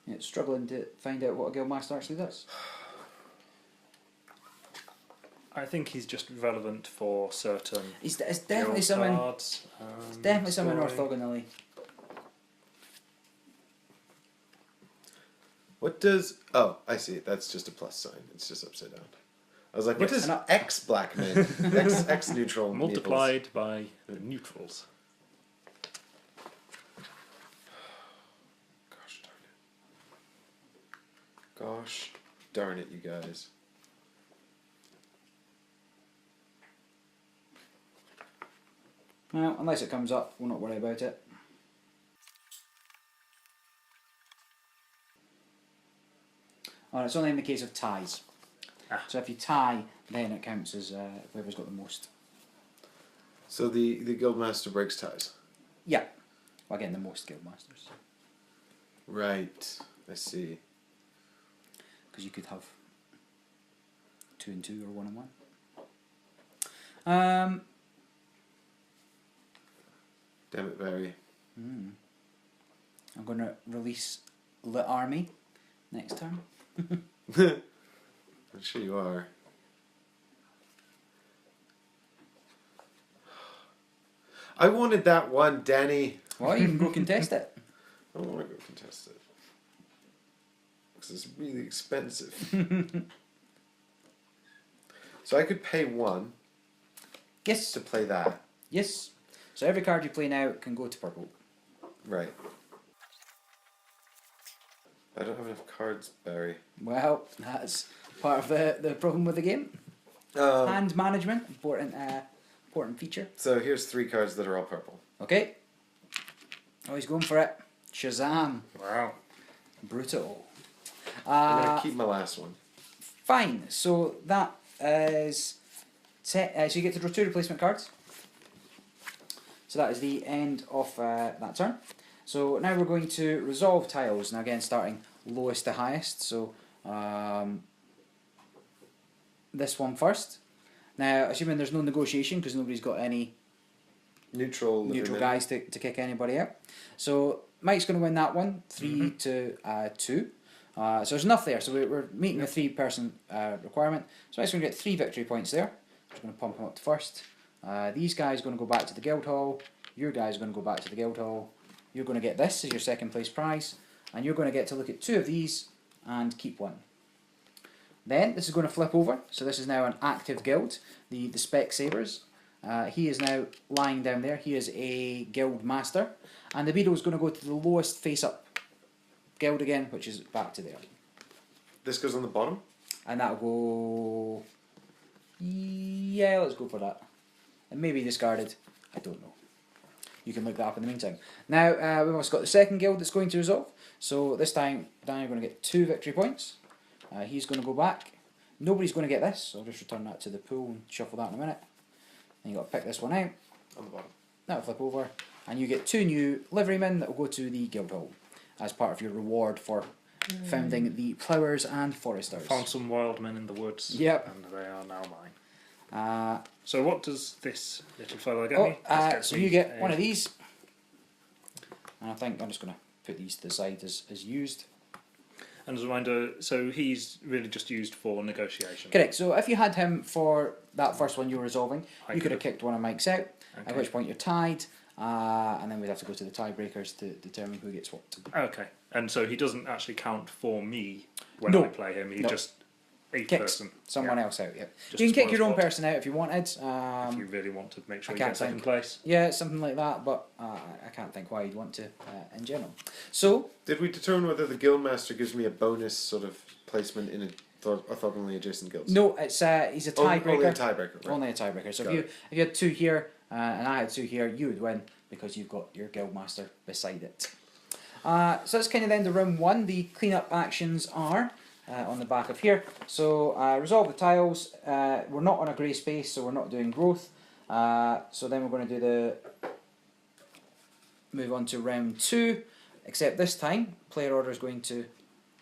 Yeah, struggling to find out what a Guildmaster actually does. I think he's just relevant for certain It's definitely guild someone. cards. It's definitely someone scoring. orthogonally. What does... Oh, I see. That's just a plus sign. It's just upside down. I was like, what Yes. does X black mean? X neutral Multiplied by the neutrals. Gosh darn it. Gosh darn it, you guys. Well, unless it comes up, we'll not worry about it. Oh, it's only in the case of ties. Ah. So if you tie, then it counts as whoever's got the most. So the Guildmaster breaks ties. Yeah. Well, again, the most Guildmasters. Right. I see. Because you could have 2 and 2 or 1 and 1. Damn it, Barry. I'm going to release the army next turn. I'm sure you are. I wanted that one, Danny. Well, you can go contest it. I don't want to go contest it. Because it's really expensive. So I could pay 1 Yes. to play that. Yes. So every card you play now can go to purple. Right. I don't have enough cards, Barry. Well, that's part of the problem with the game. Hand management, important feature. So here's 3 cards that are all purple. Okay. Oh, he's going for it. Shazam. Wow. Brutal. I'm going to keep my last one. Fine. So that is... so you get to draw 2 replacement cards. So that is the end of that turn. So now we're going to resolve tiles. Now again, starting lowest to highest. So this one first. Now, assuming there's no negotiation because nobody's got any Neutral guys to kick anybody out. So Mike's going to win that one, 3 to 2. So there's enough there. So we're meeting a 3-person requirement. So Mike's going to get 3 victory points there. Just going to pump him up to first. These guys are going to go back to the guild hall. Your guys are going to go back to the guild hall. You're going to get this as your second place prize, and you're going to get to look at 2 of these and keep 1. Then this is going to flip over. So this is now an active guild, the Specsavers. He is now lying down there. He is a guild master, and the beetle is going to go to the lowest face-up guild again, which is back to there, This goes on the bottom? and that'll go. Yeah, let's go for that. And maybe discarded. I don't know. You can look that up in the meantime. Now, we've also got the second guild that's going to resolve. So this time, Dan, you're going to get 2 victory points. He's going to go back. Nobody's going to get this, so I'll just return that to the pool and shuffle that in a minute. Then you've got to pick this one out. On the bottom. That'll flip over. And you get 2 new liverymen that will go to the guild hall as part of your reward for founding the Plowers and Foresters. Found some wild men in the woods. Yep. And they are now mine. Uh, So what does this little fellow get me? This gets so me you get a- one of these. And I think I'm just going to put these to the side as used. And as a reminder, so he's really just used for negotiation. Correct. So if you had him for that first one you were resolving, I you could have could've- kicked one of Mike's out, at Okay. which point you're tied, and then we'd have to go to the tiebreakers to determine who gets what. Okay. And so he doesn't actually count for me when No. I play him. He No. just a Kicks person. someone Yeah. else out, yeah. Just You can spoil kick your own sport. person out if you wanted. If you really want to make sure I you can't get second think. place. Yeah, something like that, but I can't think why you'd want to in general. So, Did we determine whether the Guildmaster gives me a bonus sort of placement in orthogonally adjacent guilds? no, it's he's a tiebreaker. Only a tiebreaker, right? Only a tiebreaker. So Got if you had 2 here and I had 2 here, you would win because you've got your guildmaster beside it. So that's kind of the end of round 1. The cleanup actions are on the back of here. So resolve the tiles. We're not on a grey space, so we're not doing growth. So then we're going to do the move on to round 2. Except this time, player order is going to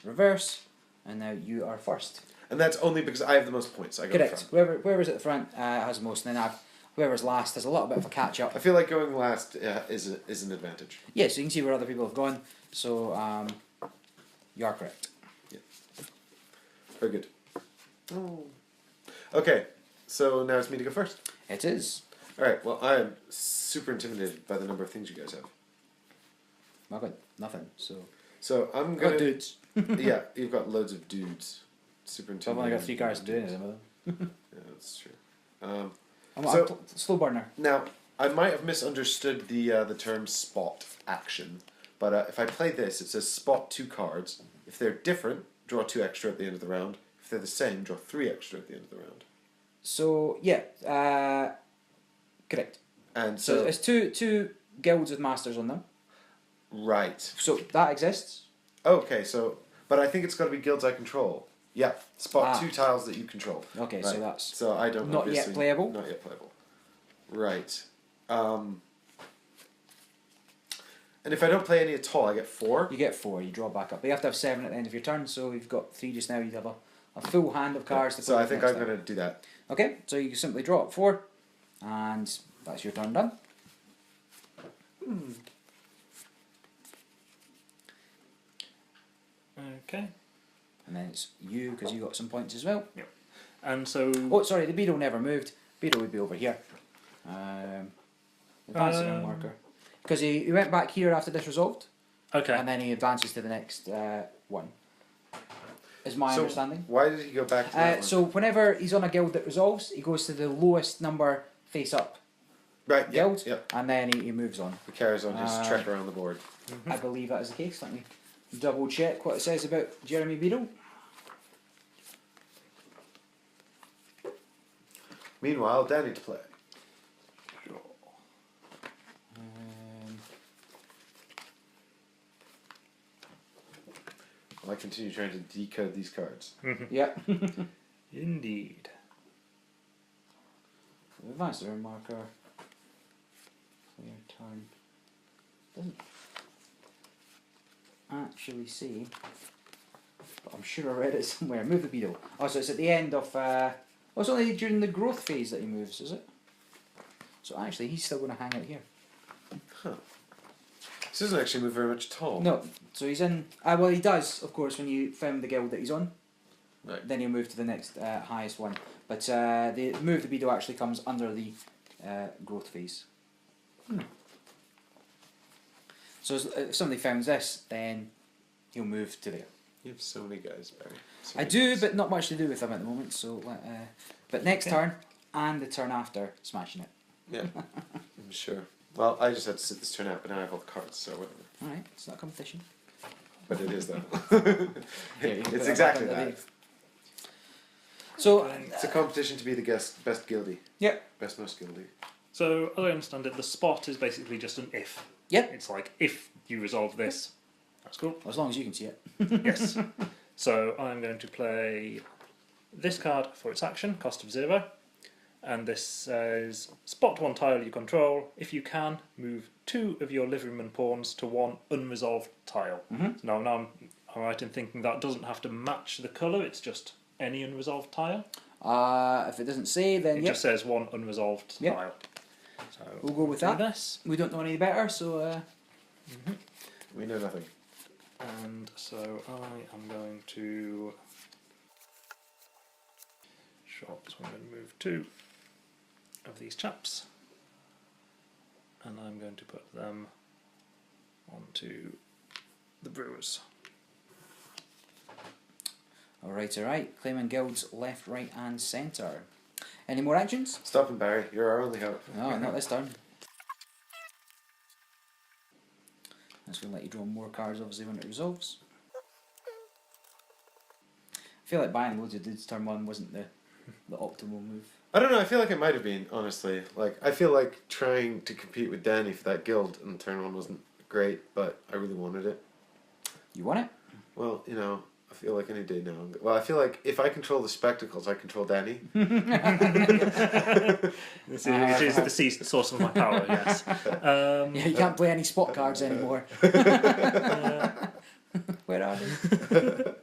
reverse, and now you are first. And that's only because I have the most points. I go Correct. front. Whoever's at the front has the most, and then whoever's last has a little bit of a catch up. I feel like going last is an advantage. Yeah, so you can see where other people have gone. So You are correct. Very good. Oh. Okay, so now it's me to go first. It is. Alright, well, I am super intimidated by the number of things you guys have. I've got nothing, so. So I'm I've got gonna. dudes. Yeah, you've got loads of dudes. Super So I've intimidating. only got 3 cards to do anything with them. Yeah, that's true. I'm So- a slow burner. Now, I might have misunderstood the term spot action, but if I play this, it says spot 2 cards. If they're different, draw 2 extra at the end of the round. If they're the same, draw 3 extra at the end of the round. So, yeah, correct. And So so, it's two guilds with masters on them. right. So that exists. Okay, so, but I think it's got to be guilds I control. Yeah, spot 2 tiles that you control. Okay, Right. so that's So I don't not yet obviously- playable? Not yet playable. Right. And if I don't play any at all, I get 4. you get 4. You draw back up. But you have to have 7 at the end of your turn. So you've got 3 just now. You'd have a full hand of cards to play. So I with think next I'm time. going to do that. Okay, so you simply draw up 4, and that's your turn done. Okay. And then it's you because you got some points as well. And so. Oh, sorry, the beetle never moved. Beetle would be over here. Advance the marker. Because he went back here after this resolved, Okay. and then he advances to the next one. Is my So understanding. why did he go back to that one? So whenever he's on a guild that resolves, he goes to the lowest number face up Right, yeah, guild, yeah. and then he moves on. He carries on his trek around the board. I believe that is the case. Let me double check what it says about Jeremy Beadle. Meanwhile, Danny to play. I continue trying to decode these cards. Yeah. Indeed. Advance the marker. Clear turn. Doesn't actually say, but I'm sure I read it somewhere. Move the beetle. Oh, so it's at the end of. Oh, it's only during the growth phase that he moves, is it? So actually, he's still going to hang out here. Huh. This doesn't actually move very much at all. No, so he's in. Well, he does, of course, when you found the guild that he's on. Right. Then he'll move to the next highest one. But the move the beetle actually comes under the growth phase. So if somebody found this, then he'll move to there. You have so many guys, Barry. So I many do, guys. but not much to do with them at the moment. So, but next Okay. turn and the turn after, smashing it. Yeah, I'm sure. Well, I just had to sit this turn out, but now I have all the cards, so whatever. All right, it's not a competition. But it is, though. Here, you can put It's that exactly back on the that. day. So, It's a competition to be the best guildie. Yep. Best most guildie. So, as I understand it, the spot is basically just an if. Yep. It's like, if you resolve this, that's cool. as long as you can see it. Yes. So, I'm going to play this card for its action, cost of 0. And this says, spot 1 tile you control. If you can, move 2 of your liveryman pawns to 1 unresolved tile. Now I'm right in thinking that doesn't have to match the colour, it's just any unresolved tile. If it doesn't say, then It yep, just says 1 unresolved Yep. tile. So we'll go with do that. this. We don't know any better, so We know nothing. And so I am going to shop, so I'm going to move 2 of these chaps, and I'm going to put them onto the brewers. alright. Claiming guilds left, right, and centre. Any more actions? Stop him, Barry. You're our only hope. No, not this turn. That's going to let you draw more cards, obviously, when it resolves. I feel like buying loads of dudes turn 1 wasn't the optimal move. I don't know, I feel like it might have been, honestly. Like, I feel like trying to compete with Danny for that guild in turn 1 wasn't great, but I really wanted it. You want it? Well, you know, I feel like any day now. Well, I feel like if I control the spectacles, I control Danny. It is the source of my power, yes. Yeah, you can't play any spot cards anymore. Yeah. Where are they?